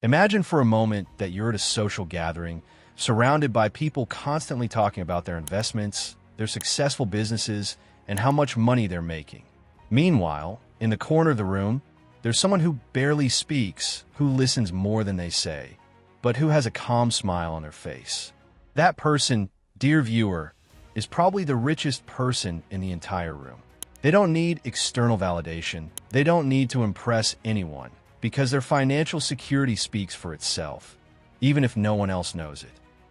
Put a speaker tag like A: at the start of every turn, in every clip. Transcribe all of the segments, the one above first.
A: Imagine for a moment that you're at a social gathering, surrounded by people constantly talking about their investments, their successful businesses, and how much money they're making. Meanwhile, in the corner of the room, there's someone who barely speaks, who listens more than they say, but who has a calm smile on their face. That person, dear viewer, is probably the richest person in the entire room. They don't need external validation. They don't need to impress anyone, because their financial security speaks for itself, even if no one else knows it.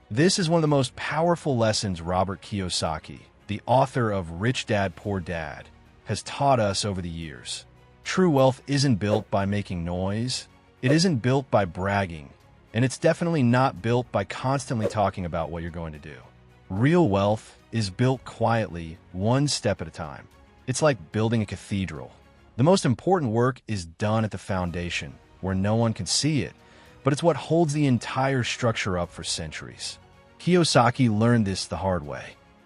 A: This is one of the most powerful lessons Robert Kiyosaki, the author of Rich Dad, Poor Dad, has taught us over the years. True wealth isn't built by making noise, it isn't built by bragging, and it's definitely not built by constantly talking about what you're going to do. Real wealth is built quietly, one step at a time. It's like building a cathedral. The most important work is done at the foundation, where no one can see it, but it's what holds the entire structure up for centuries. Kiyosaki learned this the hard way.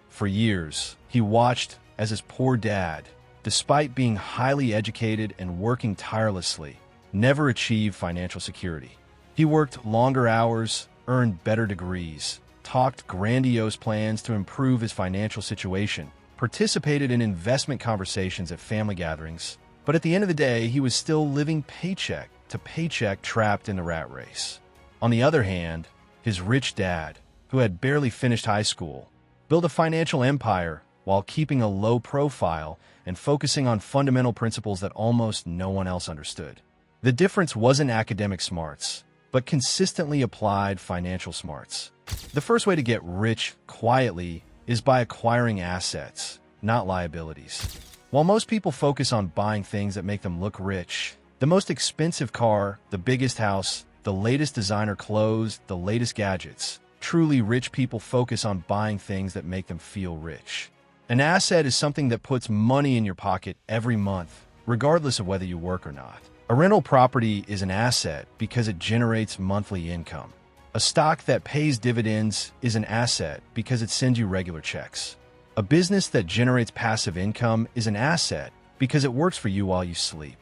A: For years, he watched as his poor dad, despite being highly educated and working tirelessly, never achieved financial security. He worked longer hours, earned better degrees, talked grandiose plans to improve his financial situation, participated in investment conversations at family gatherings, but at the end of the day, he was still living paycheck to paycheck, trapped in the rat race. On the other hand, his rich dad, who had barely finished high school, built a financial empire while keeping a low profile and focusing on fundamental principles that almost no one else understood. The difference wasn't academic smarts, but consistently applied financial smarts. The first way to get rich quietly is by acquiring assets, not liabilities. While most people focus on buying things that make them look rich, the most expensive car, the biggest house, the latest designer clothes, the latest gadgets, truly rich people focus on buying things that make them feel rich. An asset is something that puts money in your pocket every month, regardless of whether you work or not. A rental property is an asset because it generates monthly income. A stock that pays dividends is an asset because it sends you regular checks. A business that generates passive income is an asset because it works for you while you sleep.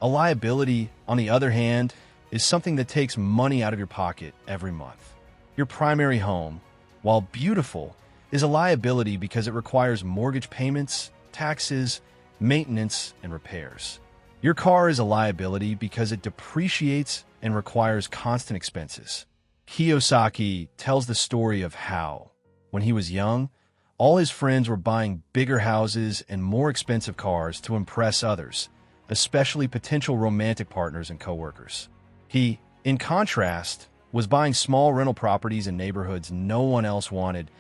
A: A liability, on the other hand, is something that takes money out of your pocket every month. Your primary home, while beautiful, is a liability because it requires mortgage payments, taxes, maintenance, and repairs. Your car is a liability because it depreciates and requires constant expenses. Kiyosaki tells the story of how, when he was young, all his friends were buying bigger houses and more expensive cars to impress others, especially potential romantic partners and coworkers. He, in contrast, was buying small rental properties in neighborhoods no one else wanted,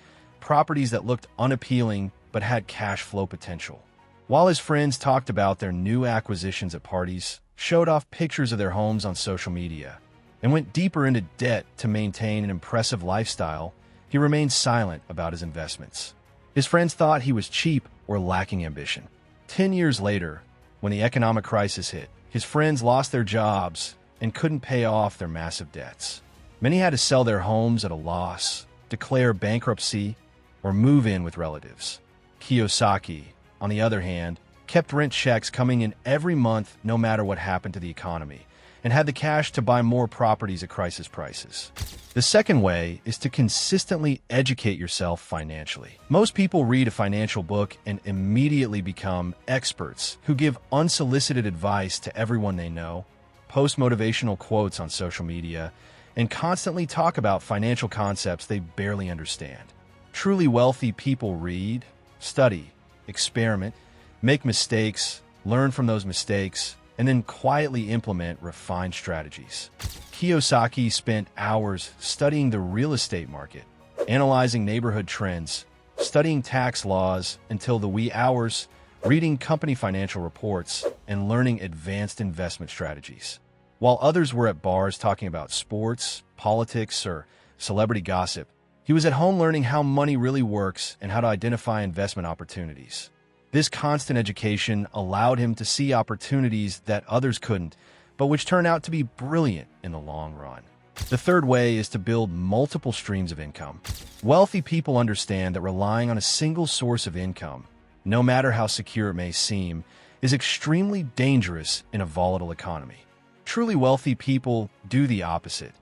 A: properties that looked unappealing but had cash flow potential. While his friends talked about their new acquisitions at parties, showed off pictures of their homes on social media, and went deeper into debt to maintain an impressive lifestyle, he remained silent about his investments. His friends thought he was cheap or lacking ambition. 10 years later, when the economic crisis hit, his friends lost their jobs and couldn't pay off their massive debts. Many had to sell their homes at a loss, declare bankruptcy, or move in with relatives. Kiyosaki, on the other hand, kept rent checks coming in every month no matter what happened to the economy, and had the cash to buy more properties at crisis prices. The second way is to consistently educate yourself financially. Most people read a financial book and immediately become experts who give unsolicited advice to everyone they know, post motivational quotes on social media, and constantly talk about financial concepts they barely understand. Truly wealthy people read, study, experiment, make mistakes, learn from those mistakes, and then quietly implement refined strategies. Kiyosaki spent hours studying the real estate market, analyzing neighborhood trends, studying tax laws until the wee hours, reading company financial reports, and learning advanced investment strategies. While others were at bars talking about sports, politics, or celebrity gossip, he was at home learning how money really works and how to identify investment opportunities. This constant education allowed him to see opportunities that others couldn't, but which turned out to be brilliant in the long run. The third way is to build multiple streams of income. Wealthy people understand that relying on a single source of income, no matter how secure it may seem, is extremely dangerous in a volatile economy. Truly wealthy people do the opposite.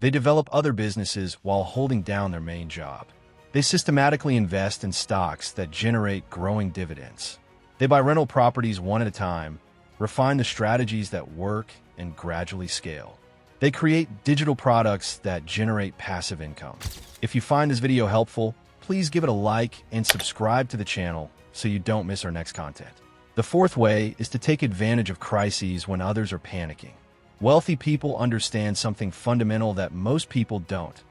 A: They develop other businesses while holding down their main job. They systematically invest in stocks that generate growing dividends. They buy rental properties one at a time, refine the strategies that work, and gradually scale. They create digital products that generate passive income. If you find this video helpful, please give it a like and subscribe to the channel so you don't miss our next content. The fourth way is to take advantage of crises when others are panicking. Wealthy people understand something fundamental that most people don't.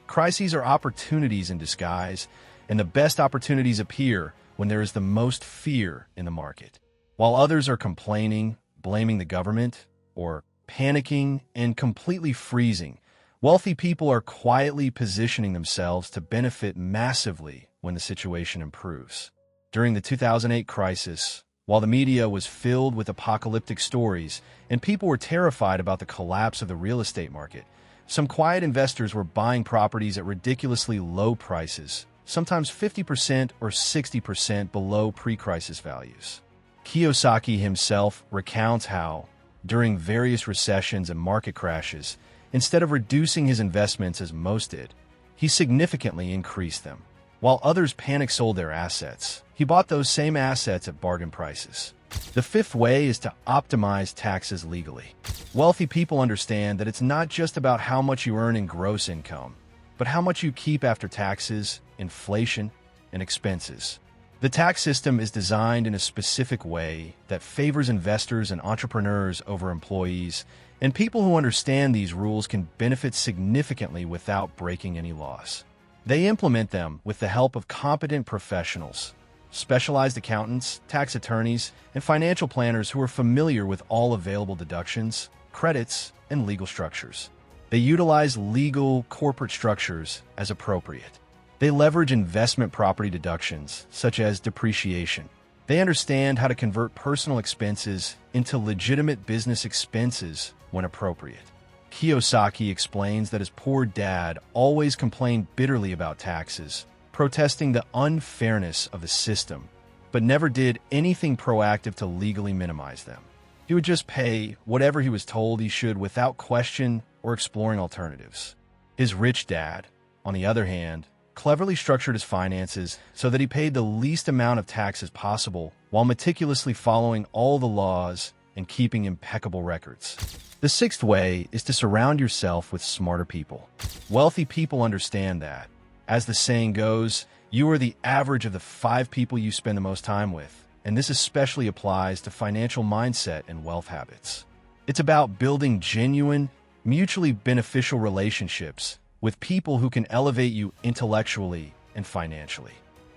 A: Crises are opportunities in disguise, and the best opportunities appear when there is the most fear in the market. While others are complaining, blaming the government, or panicking and completely freezing, wealthy people are quietly positioning themselves to benefit massively when the situation improves. During the 2008 crisis, while the media was filled with apocalyptic stories and people were terrified about the collapse of the real estate market, some quiet investors were buying properties at ridiculously low prices, sometimes 50% or 60% below pre-crisis values. Kiyosaki himself recounts how, during various recessions and market crashes, instead of reducing his investments as most did, he significantly increased them. While others panic-sold their assets, he bought those same assets at bargain prices. The fifth way is to optimize taxes legally. Wealthy people understand that it's not just about how much you earn in gross income, but how much you keep after taxes, inflation, and expenses. The tax system is designed in a specific way that favors investors and entrepreneurs over employees, and people who understand these rules can benefit significantly without breaking any laws. They implement them with the help of competent professionals, specialized accountants, tax attorneys, and financial planners who are familiar with all available deductions, credits, and legal structures. They utilize legal corporate structures as appropriate. They leverage investment property deductions, such as depreciation. They understand how to convert personal expenses into legitimate business expenses when appropriate. Kiyosaki explains that his poor dad always complained bitterly about taxes, protesting the unfairness of the system, but never did anything proactive to legally minimize them. He would just pay whatever he was told he should without question or exploring alternatives. His rich dad, on the other hand, cleverly structured his finances so that he paid the least amount of taxes possible while meticulously following all the laws and keeping impeccable records. The sixth way is to surround yourself with smarter people. Wealthy people understand that, as the saying goes, you are the average of the 5 people you spend the most time with, and this especially applies to financial mindset and wealth habits. It's about building genuine, mutually beneficial relationships with people who can elevate you intellectually and financially.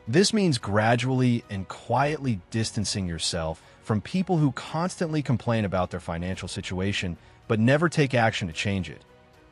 A: This means gradually and quietly distancing yourself from people who constantly complain about their financial situation but never take action to change it,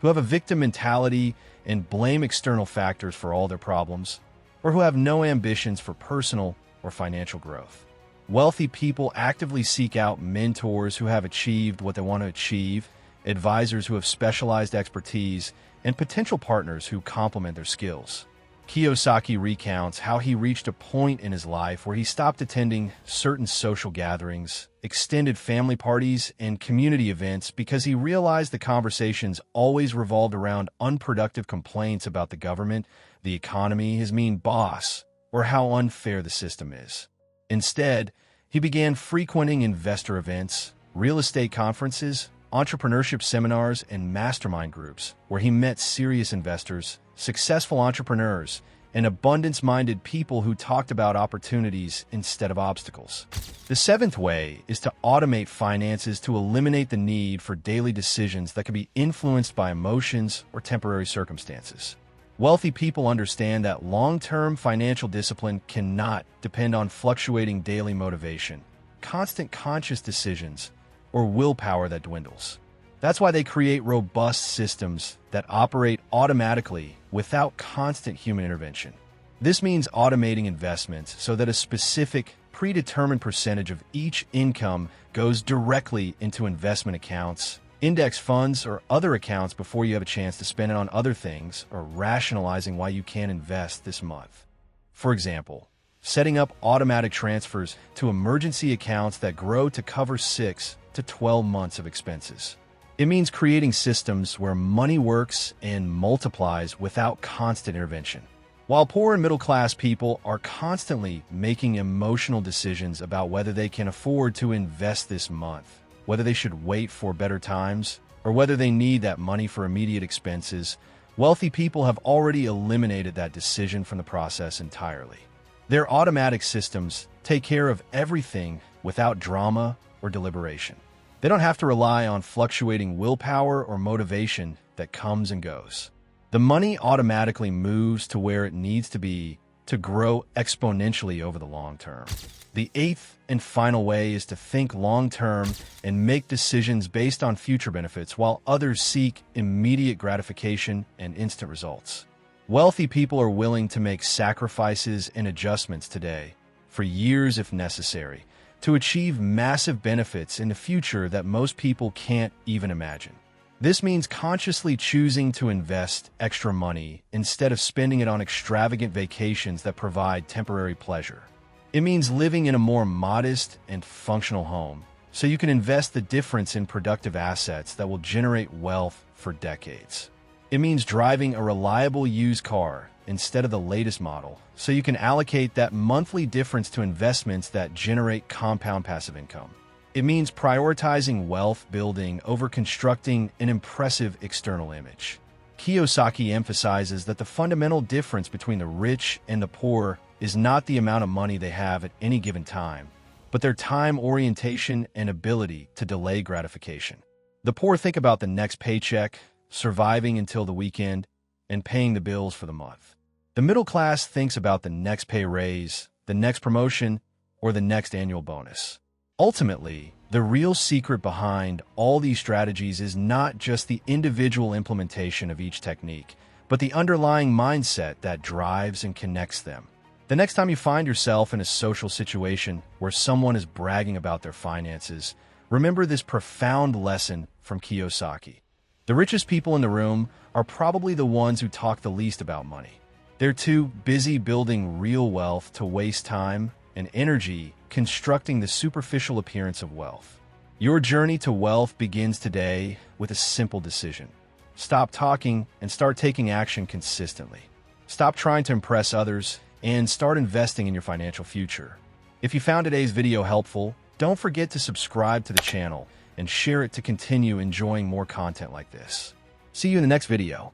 A: who have a victim mentality and blame external factors for all their problems, or who have no ambitions for personal or financial growth. Wealthy people actively seek out mentors who have achieved what they want to achieve, advisors who have specialized expertise, and potential partners who complement their skills. Kiyosaki recounts how he reached a point in his life where he stopped attending certain social gatherings, extended family parties, and community events because he realized the conversations always revolved around unproductive complaints about the government, the economy, his mean boss, or how unfair the system is. Instead, he began frequenting investor events, real estate conferences, entrepreneurship seminars, and mastermind groups where he met serious investors, successful entrepreneurs, and abundance-minded people who talked about opportunities instead of obstacles. The seventh way is to automate finances to eliminate the need for daily decisions that can be influenced by emotions or temporary circumstances. Wealthy people understand that long-term financial discipline cannot depend on fluctuating daily motivation, constant conscious decisions, or willpower that dwindles. That's why they create robust systems that operate automatically without constant human intervention. This means automating investments so that a specific, predetermined percentage of each income goes directly into investment accounts, index funds, or other accounts before you have a chance to spend it on other things, or rationalizing why you can't invest this month. For example, setting up automatic transfers to emergency accounts that grow to cover 6 to 12 months of expenses. It means creating systems where money works and multiplies without constant intervention. While poor and middle-class people are constantly making emotional decisions about whether they can afford to invest this month, whether they should wait for better times, or whether they need that money for immediate expenses, wealthy people have already eliminated that decision from the process entirely. Their automatic systems take care of everything without drama or deliberation. They don't have to rely on fluctuating willpower or motivation that comes and goes. The money automatically moves to where it needs to be to grow exponentially over the long term. The eighth and final way is to think long-term and make decisions based on future benefits while others seek immediate gratification and instant results. Wealthy people are willing to make sacrifices and adjustments today, for years if necessary, to achieve massive benefits in the future that most people can't even imagine. This means consciously choosing to invest extra money instead of spending it on extravagant vacations that provide temporary pleasure. It means living in a more modest and functional home, so you can invest the difference in productive assets that will generate wealth for decades. It means driving a reliable used car instead of the latest model, so you can allocate that monthly difference to investments that generate compound passive income. It means prioritizing wealth building over constructing an impressive external image. Kiyosaki emphasizes that the fundamental difference between the rich and the poor is not the amount of money they have at any given time, but their time orientation and ability to delay gratification. The poor think about the next paycheck, surviving until the weekend, and paying the bills for the month. The middle class thinks about the next pay raise, the next promotion, or the next annual bonus. Ultimately, the real secret behind all these strategies is not just the individual implementation of each technique, but the underlying mindset that drives and connects them. The next time you find yourself in a social situation where someone is bragging about their finances, remember this profound lesson from Kiyosaki. The richest people in the room are probably the ones who talk the least about money. They're too busy building real wealth to waste time and energy constructing the superficial appearance of wealth. Your journey to wealth begins today with a simple decision. Stop talking and start taking action consistently. Stop trying to impress others and start investing in your financial future. If you found today's video helpful, don't forget to subscribe to the channel and share it to continue enjoying more content like this. See you in the next video.